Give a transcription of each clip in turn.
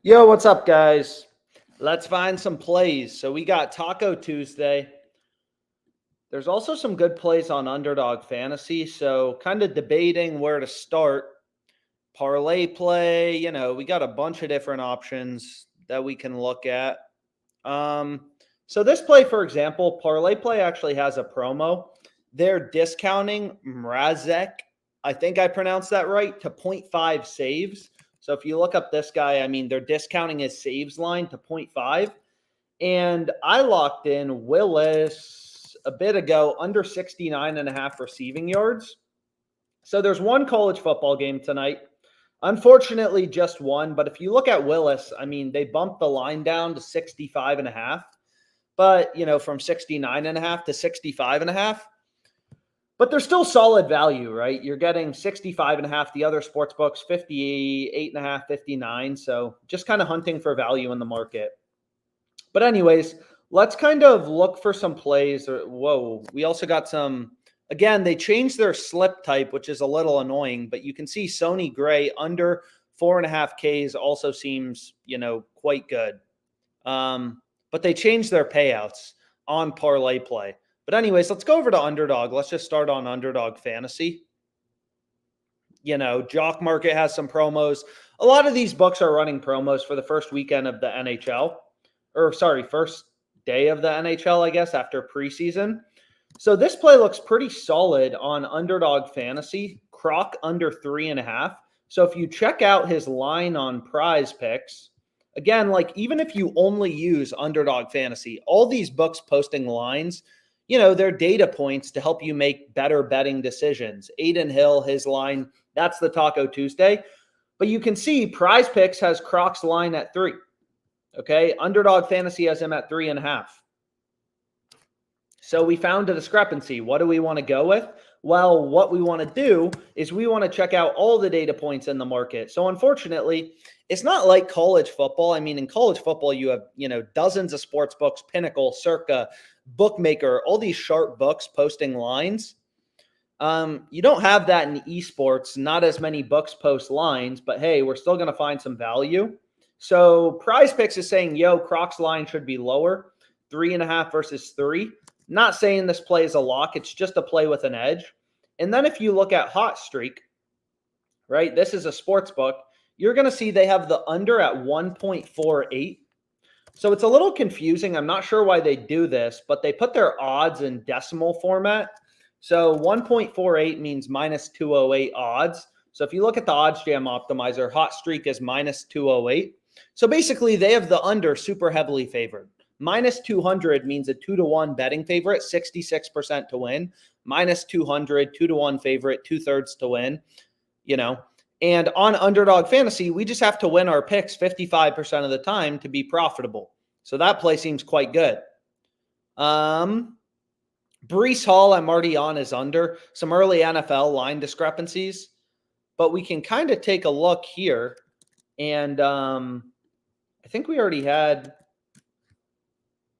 Yo, what's up, guys? Let's find some plays. So we got Taco Tuesday. There's also some good plays on Underdog Fantasy. So kind of debating where to start. Parlay play, we got a bunch of different options that we can look at. So this play, for example, Parlay play actually has a promo. They're discounting Mrazek. I think I pronounced that right, to 0.5 saves. So if you look up this guy, I mean, they're discounting his saves line to 0.5. And I locked in Willis a bit ago, under 69.5 receiving yards. So there's one college football game tonight. Unfortunately, just one. But if you look at Willis, I mean, they bumped the line down to 65.5. But, from 69.5 to 65.5. But they're still solid value, right? You're getting 65.5. The other sports books, 58.5, 59. So just kind of hunting for value in the market. But anyways, let's kind of look for some plays. Whoa, we also got some. Again, they changed their slip type, which is a little annoying. But you can see Sony Gray under 4.5 Ks also seems, quite good. But they changed their payouts on Parlay Play. But anyways, let's go over to Underdog. Let's just start on Underdog Fantasy. Jock Market has some promos. A lot of these books are running promos for the first weekend of the NHL. First day of the NHL, I guess, after preseason. So this play looks pretty solid on Underdog Fantasy. Croc under 3.5. So if you check out his line on PrizePicks, again, even if you only use Underdog Fantasy, all these books posting lines, they're data points to help you make better betting decisions. Aiden Hill, his line, that's the Taco Tuesday. But you can see PrizePicks has Croc's line at 3. Okay, Underdog Fantasy has him at 3.5. So we found a discrepancy. What do we want to go with? Well, what we want to do is we want to check out all the data points in the market. So unfortunately, it's not like college football. I mean, in college football, you have, dozens of sports books, Pinnacle, Circa, Bookmaker, all these sharp books posting lines. You don't have that in esports. Not as many books post lines, but hey, we're still going to find some value. So PrizePicks is saying, Croc's line should be lower, 3.5 versus 3. Not saying this play is a lock. It's just a play with an edge. And then if you look at Hot Streak, right, this is a sports book. You're going to see they have the under at 1.48. So it's a little confusing. I'm not sure why they do this, but they put their odds in decimal format. So 1.48 means minus 208 odds. So if you look at the odds jam optimizer, Hot Streak is minus 208. So basically they have the under super heavily favored. Minus 200 means a 2-to-1 betting favorite, 66% to win. Minus 200, 2-to-1 favorite, 2/3 to win, And on Underdog Fantasy, we just have to win our picks 55% of the time to be profitable. So that play seems quite good. Brees Hall, I'm already on, is under. Some early NFL line discrepancies. But we can kind of take a look here. And I think we already had...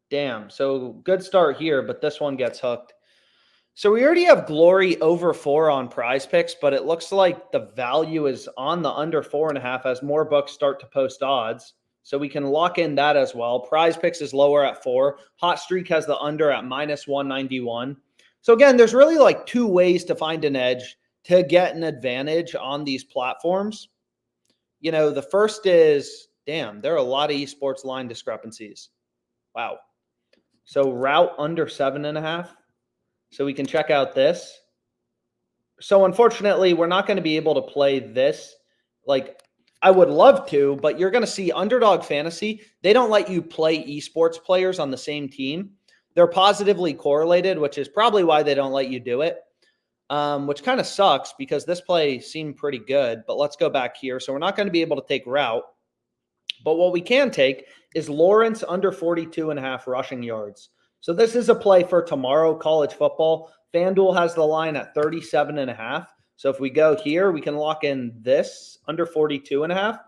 Damn, so good start here, but this one gets hooked. So we already have Glory over 4 on PrizePicks, but it looks like the value is on the under 4.5 as more books start to post odds. So we can lock in that as well. PrizePicks is lower at 4. Hot Streak has the under at minus 191. So again, there's really 2 ways to find an edge to get an advantage on these platforms. The first is, damn, there are a lot of esports line discrepancies. Wow. So route under 7.5. So we can check out this. So unfortunately, we're not going to be able to play this. I would love to, but you're going to see Underdog Fantasy. They don't let you play esports players on the same team. They're positively correlated, which is probably why they don't let you do it, which kind of sucks because this play seemed pretty good. But let's go back here. So we're not going to be able to take route. But what we can take is Lawrence under 42.5 rushing yards. So this is a play for tomorrow, college football. FanDuel has the line at 37.5. So if we go here, we can lock in this under 42.5.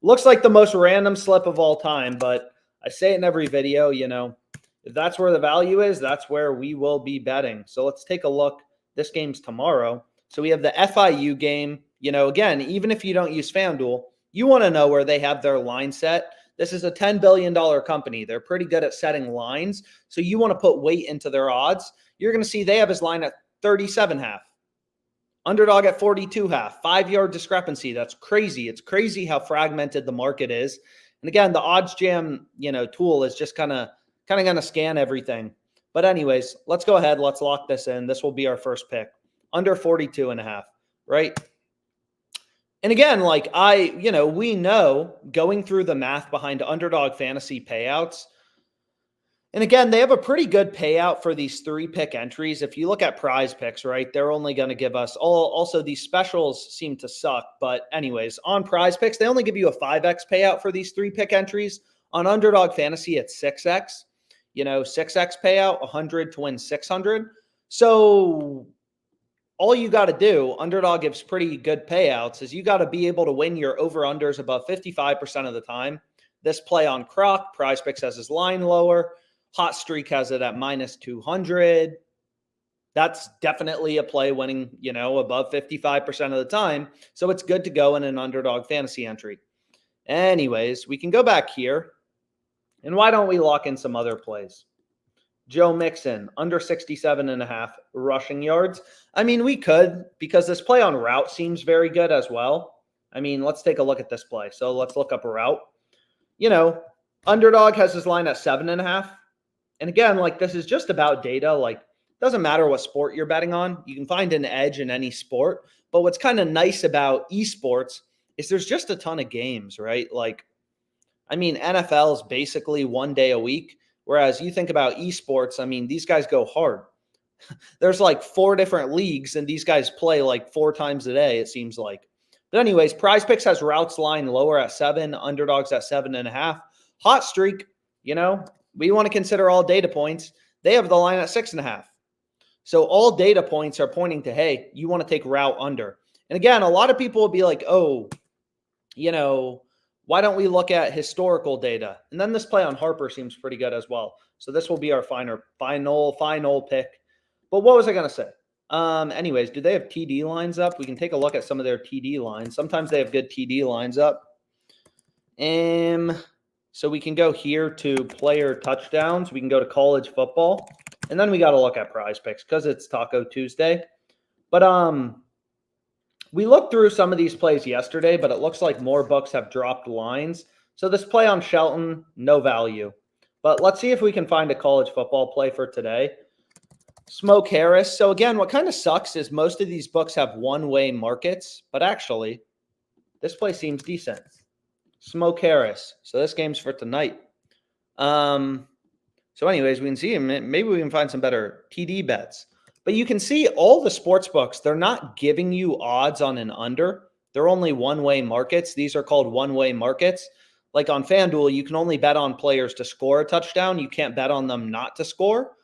Looks like the most random slip of all time, but I say it in every video, if that's where the value is, that's where we will be betting. So let's take a look. This game's tomorrow. So we have the FIU game. Again, even if you don't use FanDuel, You want to know where they have their line set. This is a $10 billion company. They're pretty good at setting lines. So you want to put weight into their odds. You're going to see they have his line at 37.5. Underdog at 42.5. 5-yard discrepancy. That's crazy. It's crazy how fragmented the market is. And again, the odds jam, tool is just kind of going to scan everything. But anyways, let's go ahead. Let's lock this in. This will be our first pick. Under 42.5, right? And again, we know going through the math behind Underdog Fantasy payouts. And again, they have a pretty good payout for these 3-pick entries. If you look at PrizePicks, right, they're only going to give us also these specials seem to suck. But anyways, on PrizePicks, they only give you a 5x payout for these 3-pick entries. On Underdog Fantasy, it's 6x. 6x payout, 100 to win 600. So all you got to do, Underdog gives pretty good payouts, is you got to be able to win your over-unders above 55% of the time. This play on Croc, PrizePicks has his line lower. Hot Streak has it at -200. That's definitely a play winning, above 55% of the time. So it's good to go in an Underdog Fantasy entry. Anyways, we can go back here. And why don't we lock in some other plays? Joe Mixon, under 67.5 rushing yards. I mean, we could, because this play on route seems very good as well. I mean, let's take a look at this play. So let's look up a route. Underdog has his line at 7.5. And again, this is just about data. It doesn't matter what sport you're betting on. You can find an edge in any sport. But what's kind of nice about esports is there's just a ton of games, right? NFL is basically 1 day a week. Whereas you think about esports, these guys go hard. There's 4 different leagues, and these guys play 4 times a day, it seems like. But anyways, PrizePicks has routes line lower at 7, Underdogs at 7.5. Hot Streak, we want to consider all data points. They have the line at 6.5. So all data points are pointing to, hey, you want to take route under. And again, a lot of people will be like, oh, why don't we look at historical data? And then this play on Harper seems pretty good as well. So this will be our final pick. But what was I going to say? Anyways, do they have TD lines up? We can take a look at some of their TD lines. Sometimes they have good TD lines up. So we can go here to player touchdowns. We can go to college football. And then we got to look at PrizePicks because it's Taco Tuesday. But we looked through some of these plays yesterday, but it looks like more books have dropped lines. So this play on Shelton, no value. But let's see if we can find a college football play for today. Smoke Harris. So again, what kind of sucks is most of these books have one-way markets, but actually, this play seems decent. Smoke Harris. So this game's for tonight. So anyways, we can see him. Maybe we can find some better TD bets. But you can see all the sports books, they're not giving you odds on an under. They're only one-way markets. These are called one-way markets. Like on FanDuel, you can only bet on players to score a touchdown. You can't bet on them not to score.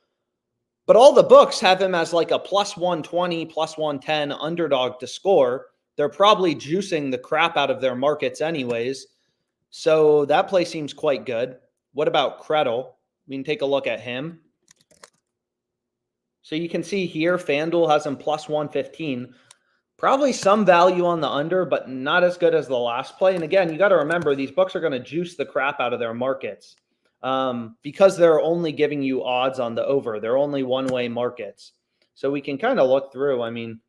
But all the books have him as like a +120, +110 underdog to score. They're probably juicing the crap out of their markets anyways. So that play seems quite good. What about Kretl? We can take a look at him. So you can see here, FanDuel has him +115. Probably some value on the under, but not as good as the last play. And again, you got to remember, these books are going to juice the crap out of their markets because they're only giving you odds on the over. They're only one-way markets. So we can kind of look through. I mean,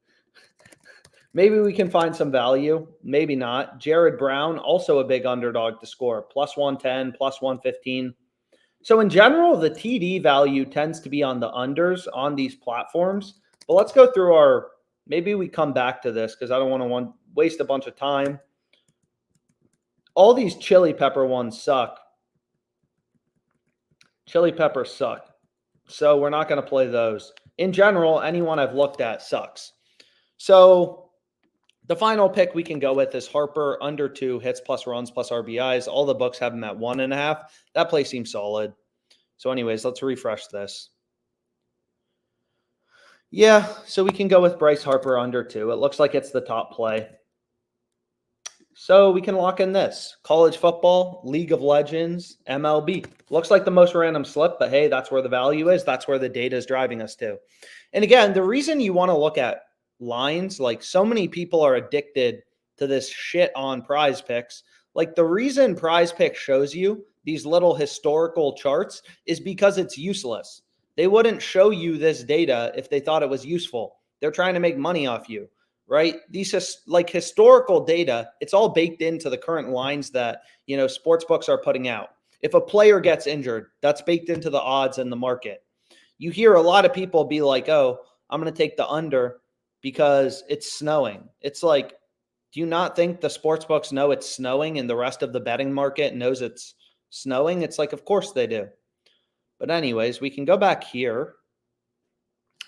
maybe we can find some value. Maybe not. Jared Brown, also a big underdog to score. +110, +115. So in general, the TD value tends to be on the unders on these platforms. But let's go through our, maybe we come back to this because I don't want to waste a bunch of time. All these chili pepper ones suck. Chili peppers suck. So we're not going to play those. In general, anyone I've looked at sucks. So the final pick we can go with is Harper, under 2 hits plus runs plus RBIs. All the books have him at 1.5. That play seems solid. So anyways, let's refresh this. Yeah, so we can go with Bryce Harper under 2. It looks like it's the top play. So we can lock in this. College football, League of Legends, MLB. Looks like the most random slip, but hey, that's where the value is. That's where the data is driving us to. And again, the reason you want to look at lines, like so many people are addicted to this shit on PrizePicks. Like, the reason PrizePicks shows you these little historical charts is because it's useless. They wouldn't show you this data if they thought it was useful. They're trying to make money off you, right? These like historical data, it's all baked into the current lines that, sports books are putting out. If a player gets injured, that's baked into the odds in the market. You hear a lot of people be like, oh, I'm going to take the under because it's snowing. It's like, do you not think the sports books know it's snowing and the rest of the betting market knows it's snowing? It's like, of course they do. But anyways, we can go back here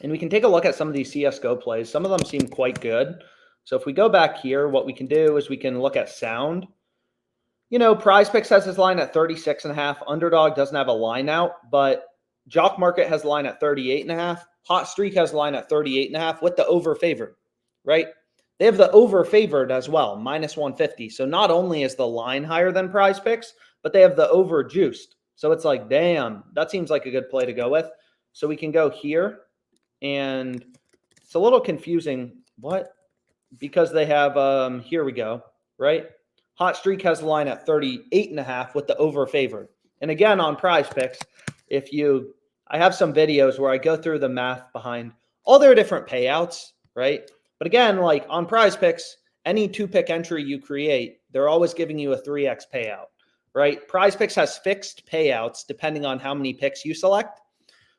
and we can take a look at some of these CSGO plays. Some of them seem quite good. So if we go back here, what we can do is we can look at sound. PrizePicks has his line at 36.5. Underdog doesn't have a line out, but JockMKT has a line at 38.5. Hot Streak has a line at 38.5 with the over favored, right? They have the over favored as well, minus 150. So not only is the line higher than PrizePicks, but they have the over juiced. So it's like, damn, that seems like a good play to go with. So we can go here, and it's a little confusing. What? Because they have, here we go, right? Hot Streak has the line at 38.5 with the over favored. And again, on PrizePicks, I have some videos where I go through the math behind all their different payouts, right? But again, like on PrizePicks, any 2-pick entry you create, they're always giving you a 3x payout, right? PrizePicks has fixed payouts depending on how many picks you select.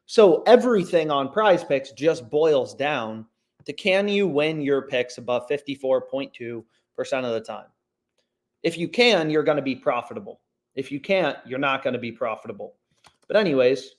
So everything on PrizePicks just boils down to, can you win your picks above 54.2% of the time? If you can, you're going to be profitable. If you can't, you're not going to be profitable. But anyways,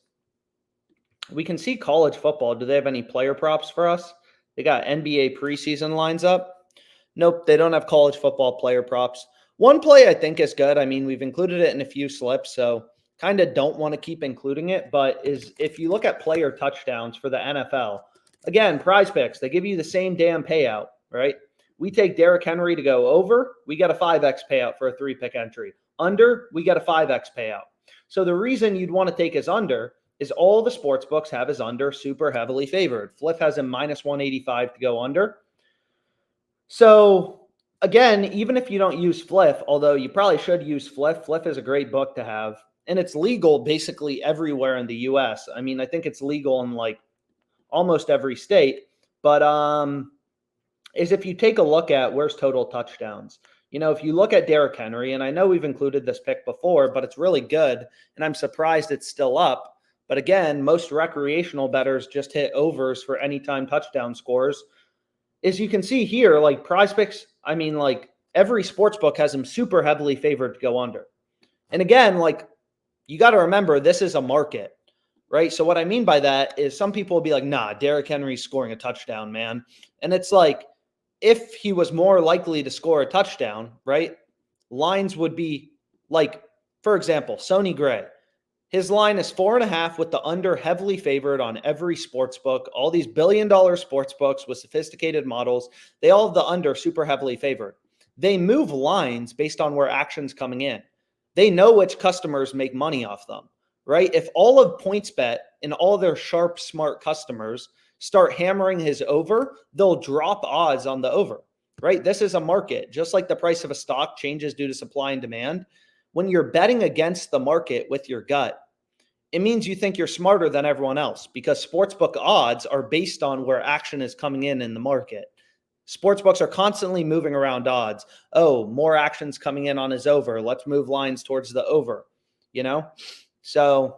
we can see college football. Do they have any player props for us? They got NBA preseason lines up. Nope, they don't have college football player props. One play I think is good. I mean, we've included it in a few slips, so kind of don't want to keep including it. But if you look at player touchdowns for the NFL, again, PrizePicks, they give you the same damn payout, right? We take Derrick Henry to go over, we get a 5x payout for a 3-pick entry. Under, we get a 5x payout. So the reason you'd want to take his under is all the sports books have his under super heavily favored. Flip has him minus 185 to go under. So again, even if you don't use Flip, although you probably should use Flip, Flip is a great book to have. And it's legal basically everywhere in the US. I mean, I think it's legal in like almost every state. But is if you take a look at where's total touchdowns. If you look at Derrick Henry, and I know we've included this pick before, but it's really good, and I'm surprised it's still up. But again, most recreational bettors just hit overs for anytime touchdown scores. As you can see here, like PrizePicks, I mean, like every sports book has him super heavily favored to go under. And again, like you got to remember, this is a market, right? So what I mean by that is some people will be like, nah, Derrick Henry's scoring a touchdown, man. And it's like, if he was more likely to score a touchdown, right, lines would be like, for example, Sonny Gray. His line is 4.5 with the under heavily favored on every sports book. All these billion-dollar sports books with sophisticated models, they all have the under super heavily favored. They move lines based on where action's coming in. They know which customers make money off them, right? If all of PointsBet and all their sharp, smart customers start hammering his over, they'll drop odds on the over, right? This is a market. Just like the price of a stock changes due to supply and demand, when you're betting against the market with your gut, it means you think you're smarter than everyone else because sportsbook odds are based on where action is coming in the market. Sportsbooks are constantly moving around odds. Oh, more action's coming in on his over. Let's move lines towards the over, So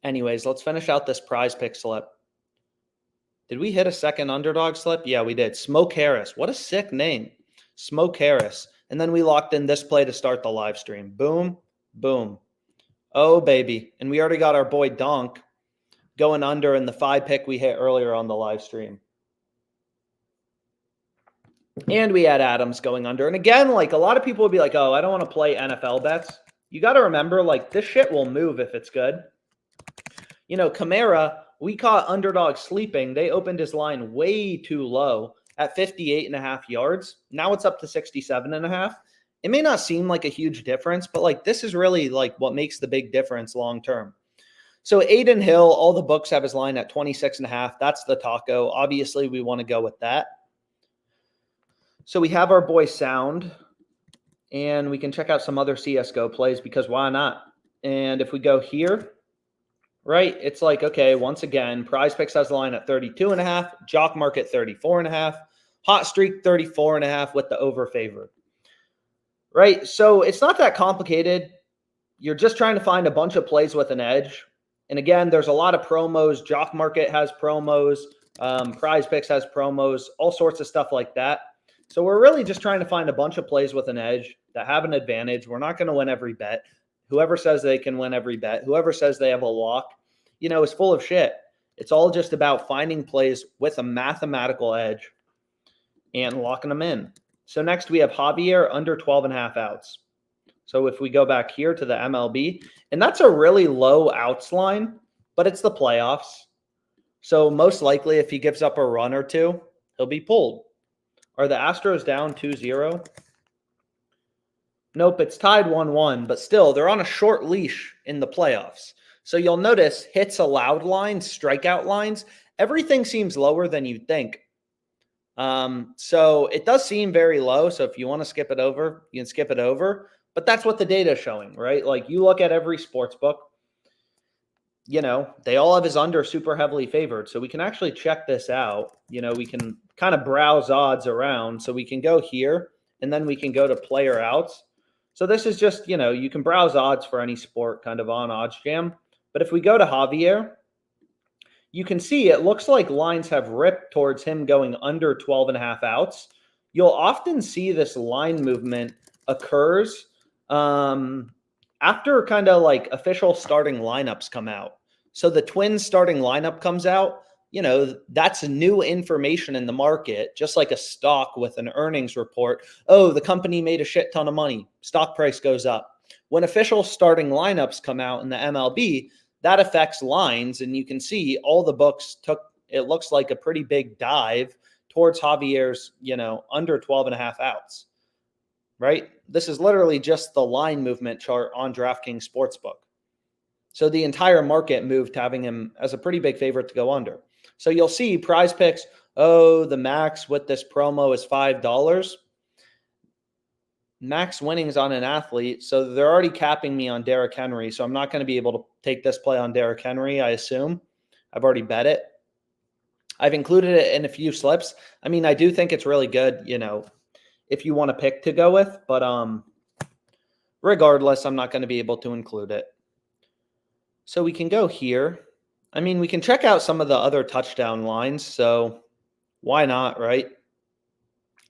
anyways, let's finish out this PrizePick slip. Did we hit a second underdog slip? Yeah, we did. Smoke Harris. What a sick name. Smoke Harris. And then we locked in this play to start the live stream. Boom, boom. Oh, baby. And we already got our boy Donk going under in the 5-pick we hit earlier on the live stream. And we had Adams going under. And again, like a lot of people would be like, oh, I don't want to play NFL bets. You got to remember, like this shit will move if it's good. Kamara, we caught Underdog sleeping. They opened his line way too low at 58.5 yards. Now it's up to 67.5. It may not seem like a huge difference, but like this is really like what makes the big difference long term. So Aiden Hill, all the books have his line at 26.5. That's the taco. Obviously, we want to go with that. So we have our boy Sound, and we can check out some other CSGO plays because why not? And if we go here, right, it's like, okay, once again, PrizePicks has the line at 32.5, Jock Market 34.5, Hot Streak 34.5 with the over favored, right? So it's not that complicated. You're just trying to find a bunch of plays with an edge. And again, there's a lot of promos. Jock Market has promos. PrizePicks has promos, all sorts of stuff like that. So we're really just trying to find a bunch of plays with an edge that have an advantage. We're not going to win every bet. Whoever says they can win every bet, whoever says they have a lock, is full of shit. It's all just about finding plays with a mathematical edge and locking them in. So next we have Javier under 12.5 outs. So if we go back here to the MLB, and that's a really low outs line, but it's the playoffs. So most likely if he gives up a run or two, he'll be pulled. Are the Astros down 2-0? Nope, it's tied 1-1, but still, they're on a short leash in the playoffs. So you'll notice hits allowed lines, strikeout lines, everything seems lower than you'd think. So it does seem very low. So if you want to skip it over, you can skip it over. But that's what the data is showing, right? Like you look at every sports book, they all have his under super heavily favored. So we can actually check this out. We can kind of browse odds around. So we can go here and then we can go to player outs. So this is just, you can browse odds for any sport kind of on OddsJam. But if we go to Javier, you can see it looks like lines have ripped towards him going under 12.5 outs. You'll often see this line movement occurs after kind of like official starting lineups come out. So the Twins starting lineup comes out, that's new information in the market, just like a stock with an earnings report. Oh, the company made a shit ton of money. Stock price goes up. When official starting lineups come out in the MLB, that affects lines, and you can see all the books it looks like a pretty big dive towards Javier's, under 12.5 outs, right? This is literally just the line movement chart on DraftKings Sportsbook. So the entire market moved having him as a pretty big favorite to go under. So you'll see PrizePicks, the max with this promo is $5. Max winnings on an athlete. So they're already capping me on Derrick Henry. So I'm not going to be able to take this play on Derrick Henry, I assume. I've already bet it. I've included it in a few slips. I mean, I do think it's really good, if you want to pick to go with. But regardless, I'm not going to be able to include it. So we can go here. I mean, we can check out some of the other touchdown lines. So why not, right?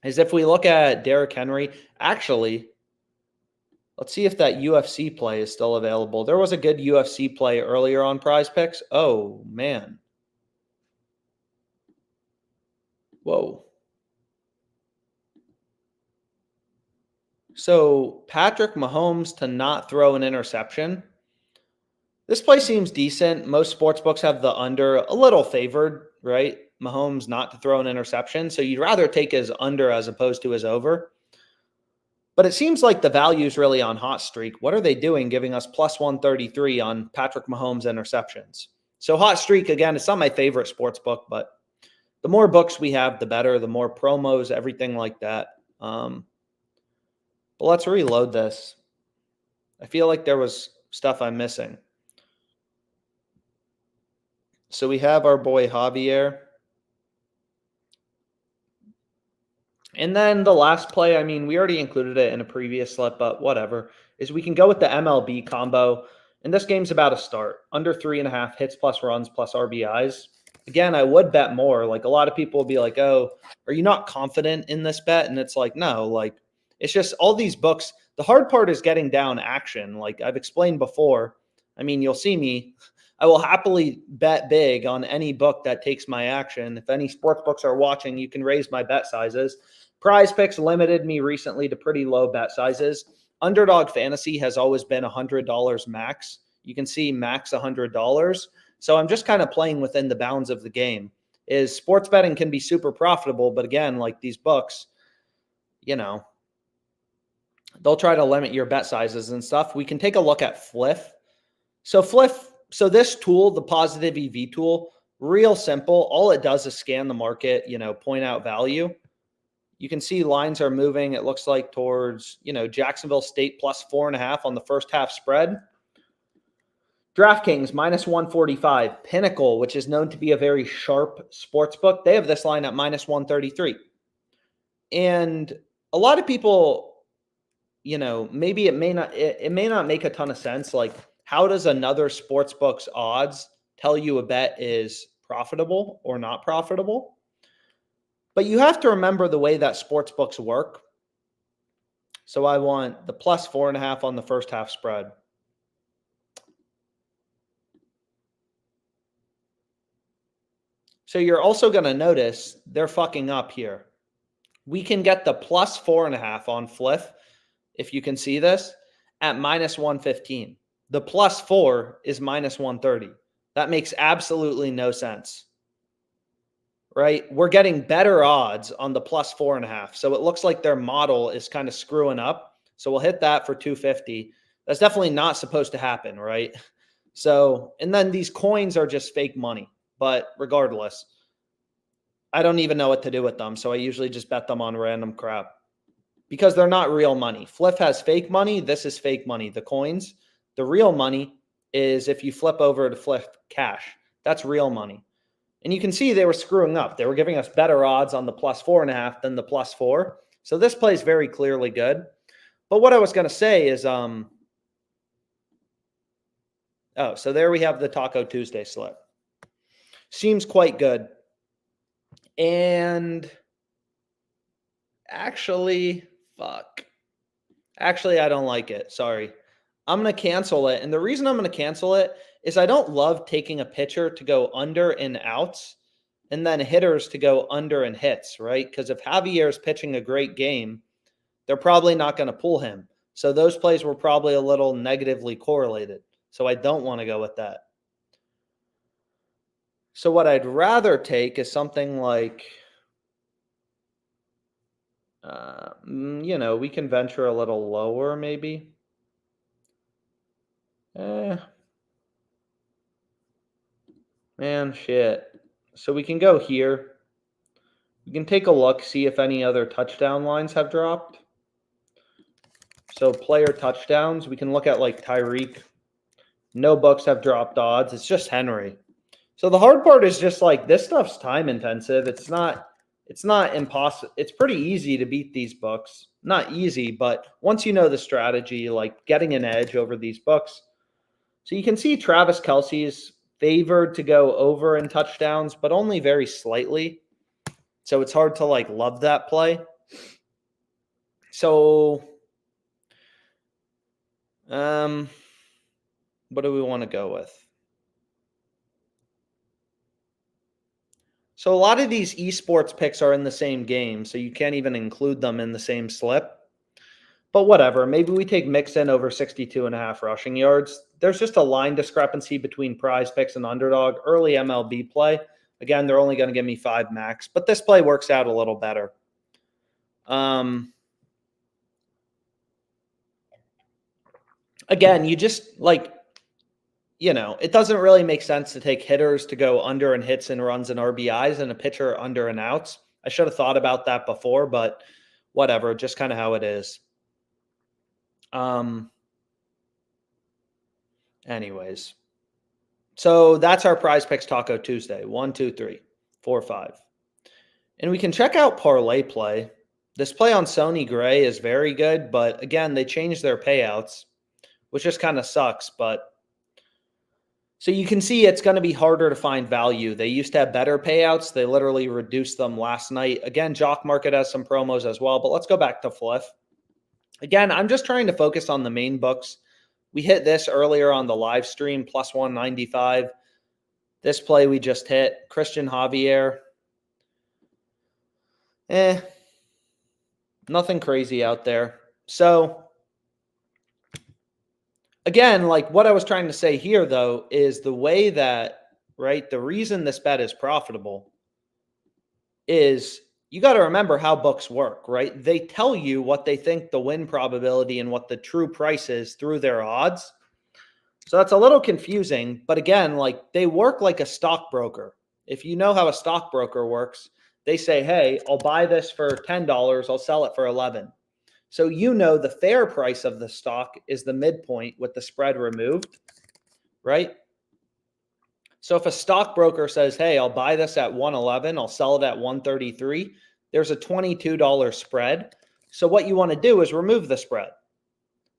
Is if we look at Derrick Henry, actually, let's see if that UFC play is still available. There was a good UFC play earlier on PrizePicks. Oh, man. Whoa. So Patrick Mahomes to not throw an interception. This play seems decent. Most sportsbooks have the under a little favored, right? Mahomes not to throw an interception. So you'd rather take his under as opposed to his over. But it seems like the value is really on Hot Streak. What are they doing giving us plus 133 on Patrick Mahomes interceptions? So Hot Streak, again, it's not my favorite sports book, but the more books we have, the better. The more promos, everything like that. But let's reload this. I feel like there was stuff I'm missing. So we have our boy Javier. And then the last play, I mean, we already included it in a previous slip, but whatever, is we can go with the MLB combo. And this game's about to start. Under 3.5 hits plus runs plus RBIs. Again, I would bet more. Like a lot of people will be like, oh, are you not confident in this bet? And it's like, no, like it's just all these books. The hard part is getting down action. Like I've explained before. I mean, you'll see me. I will happily bet big on any book that takes my action. If any sports books are watching, you can raise my bet sizes. PrizePicks limited me recently to pretty low bet sizes. Underdog Fantasy has always been $100 max. You can see max $100. So I'm just kind of playing within the bounds of the game. Is sports betting can be super profitable, but again, like these books, they'll try to limit your bet sizes and stuff. We can take a look at Fliff. So this tool, the positive EV tool, real simple. All it does is scan the market, point out value. You can see lines are moving, it looks like, towards, Jacksonville State plus 4.5 on the first half spread. DraftKings minus 145. Pinnacle, which is known to be a very sharp sports book, they have this line at minus 133. And a lot of people, maybe it may not make a ton of sense. Like, how does another sports book's odds tell you a bet is profitable or not profitable? But you have to remember the way that sports books work. So I want the plus 4.5 on the first half spread. So you're also going to notice they're fucking up here. We can get the plus 4.5 on Fliff, if you can see this, at minus 115. The plus 4 is minus 130. That makes absolutely no sense. Right? We're getting better odds on the plus 4.5. So it looks like their model is kind of screwing up. So we'll hit that for 250. That's definitely not supposed to happen, right? So, and then these coins are just fake money. But regardless, I don't even know what to do with them. So I usually just bet them on random crap because they're not real money. Fliff has fake money. This is fake money. The coins, the real money is if you flip over to Fliff cash. That's real money. And you can see they were screwing up. They were giving us better odds on the plus 4.5 than the plus 4. So this plays very clearly good. But what I was going to say is, so there we have the Taco Tuesday slip. Seems quite good. And actually, I don't like it. Sorry. I'm going to cancel it. And the reason I'm going to cancel it is I don't love taking a pitcher to go under and outs and then hitters to go under and hits, right? Because if Javier is pitching a great game, they're probably not going to pull him. So those plays were probably a little negatively correlated. So I don't want to go with that. So what I'd rather take is something like, we can venture a little lower maybe. Man, shit. So we can go here. We can take a look, see if any other touchdown lines have dropped. So player touchdowns, we can look at like Tyreek. No books have dropped odds. It's just Henry. So the hard part is just like this stuff's time intensive. It's not impossible. It's pretty easy to beat these books. Not easy, but once you know the strategy, like getting an edge over these books. So you can see Travis Kelce's favored to go over in touchdowns, but only very slightly. So it's hard to like love that play. So what do we want to go with? So a lot of these esports picks are in the same game, so you can't even include them in the same slip. But whatever, maybe we take Mixon over 62.5 rushing yards. There's just a line discrepancy between PrizePicks and Underdog. Early MLB play. Again, they're only going to give me 5 max, but this play works out a little better. Again, you just like, it doesn't really make sense to take hitters to go under and hits and runs and RBIs and a pitcher under and outs. I should have thought about that before, but whatever, just kind of how it is. Anyways, so that's our PrizePicks Taco Tuesday. 1, 2, 3, 4, 5. And we can check out ParlayPlay. This play on Sony Gray is very good, but again, they changed their payouts, which just kind of sucks. But so you can see it's going to be harder to find value. They used to have better payouts. They literally reduced them last night. Again, Jock Market has some promos as well, but let's go back to Fliff. Again, I'm just trying to focus on the main books. We hit this earlier on the live stream, plus 195. This play we just hit, Christian Javier. Nothing crazy out there. So, again, like what I was trying to say here, though, is the way that, right, the reason this bet is profitable is you got to remember how books work, right? They tell you what they think the win probability and what the true price is through their odds. So that's a little confusing. But again, like they work like a stockbroker. If you know how a stockbroker works, They say, hey, I'll buy this for $10. I'll sell it for 11. So you know the fair price of the stock is the midpoint with the spread removed, right? So if a stockbroker says, hey, I'll buy this at 111, I'll sell it at 133, there's a $22 spread. So what you want to do is remove the spread.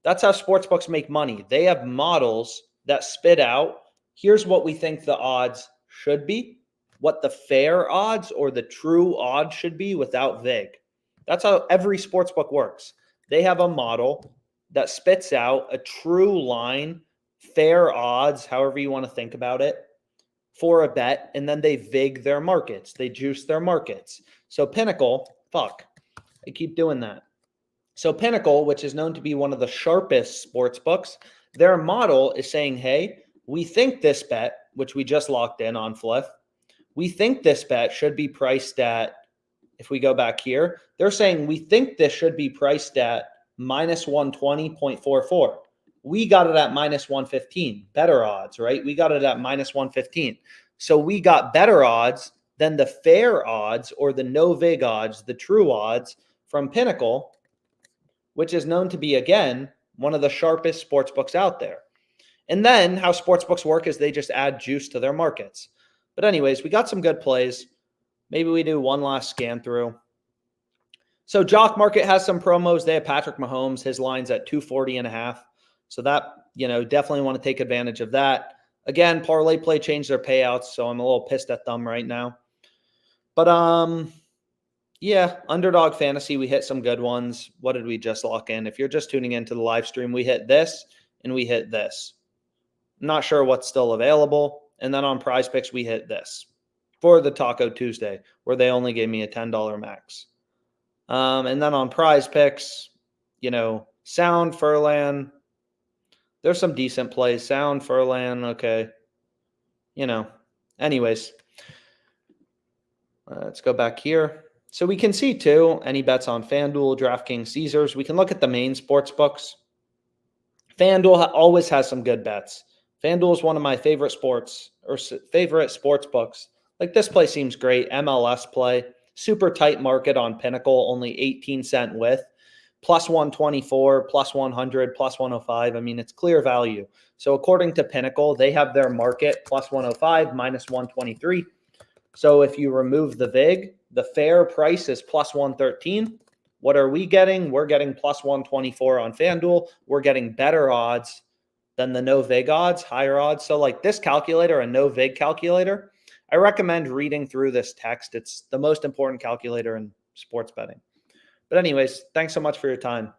That's how sportsbooks make money. They have models that spit out, here's what we think the odds should be, what the fair odds or the true odds should be without VIG. That's how every sportsbook works. They have a model that spits out a true line, fair odds, however you want to think about it, for a bet, and then they VIG their markets. They juice their markets. So Pinnacle, I keep doing that. So Pinnacle, which is known to be one of the sharpest sports books, their model is saying, hey, we think this bet, which we just locked in on Fliff, we think this bet should be priced at, if we go back here, they're saying we think this should be priced at minus 120.44. We got it at minus 115, better odds, right? We got it at minus 115. So we got better odds than the fair odds or the no VIG odds, the true odds from Pinnacle, which is known to be, again, one of the sharpest sports books out there. And then how sports books work is they just add juice to their markets. But anyways, we got some good plays. Maybe we do one last scan through. So Jock Market has some promos. They have Patrick Mahomes. His line's at 240.5. So that, definitely want to take advantage of that. Again, ParlayPlay changed their payouts, so I'm a little pissed at them right now. But yeah, Underdog Fantasy, we hit some good ones. What did we just lock in? If you're just tuning into the live stream, we hit this and we hit this. I'm not sure what's still available. And then on PrizePicks, we hit this for the Taco Tuesday, where they only gave me a $10 max. And then on PrizePicks, Sound, Furlan, there's some decent plays. Sound, Furlan, okay. Anyways, let's go back here. So we can see, too, any bets on FanDuel, DraftKings, Caesars. We can look at the main sports books. FanDuel always has some good bets. FanDuel is one of my favorite sports books. Like this play seems great. MLS play. Super tight market on Pinnacle, only 18-cent width. Plus 124, plus 100, plus 105. I mean, it's clear value. So according to Pinnacle, they have their market plus 105, minus 123. So if you remove the VIG, the fair price is plus 113. What are we getting? We're getting plus 124 on FanDuel. We're getting better odds than the no VIG odds, higher odds. So like this calculator, a no VIG calculator, I recommend reading through this text. It's the most important calculator in sports betting. But anyways, thanks so much for your time.